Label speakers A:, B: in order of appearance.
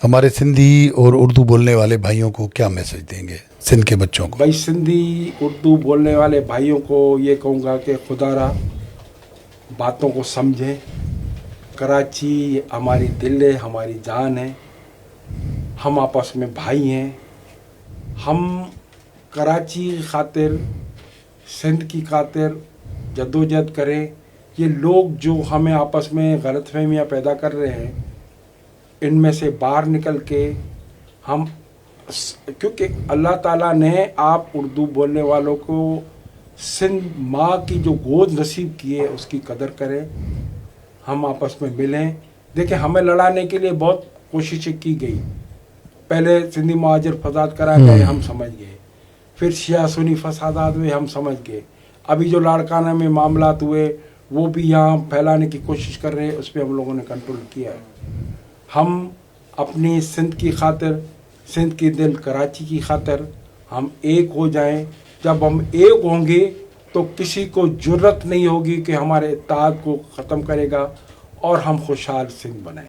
A: हमारे सिंधी और उर्दू बोलने वाले भाइयों को क्या मैसेज देंगे, सिंध के बच्चों को?
B: भाई सिंधी उर्दू बोलने वाले भाइयों को ये कहूँगा कि खुदारा बातों को समझें। कराची हमारी दिल है, हमारी जान है, हम आपस में भाई हैं। हम कराची की खातिर, सिंध की खातिर जद्दोजहद करें। ये लोग जो हमें आपस में गलतफहमियाँ पैदा कर रहे हैं, इनमें से बाहर निकल के हम, क्योंकि अल्लाह ताला ने आप उर्दू बोलने वालों को सिंध माँ की जो गोद नसीब की है उसकी कदर करें। हम आपस में मिलें। देखिए, हमें लड़ाने के लिए बहुत कोशिशें की गई। पहले सिंधी महाजर फसाद करा गए, हम समझ गए। फिर शिया सुन्नी फसादात हुए, हम समझ गए। अभी जो लाड़काना में मामलात हुए वो भी यहाँ फैलाने की कोशिश कर रहे हैं, उस पर हम लोगों ने कंट्रोल किया है। हम अपनी सिंध की खातिर, सिंध की दिल कराची की खातिर हम एक हो जाएं। जब हम एक होंगे तो किसी को जुर्रत नहीं होगी कि हमारे इत्तेहाद को ख़त्म करेगा और हम खुशहाल सिंध बनाएं।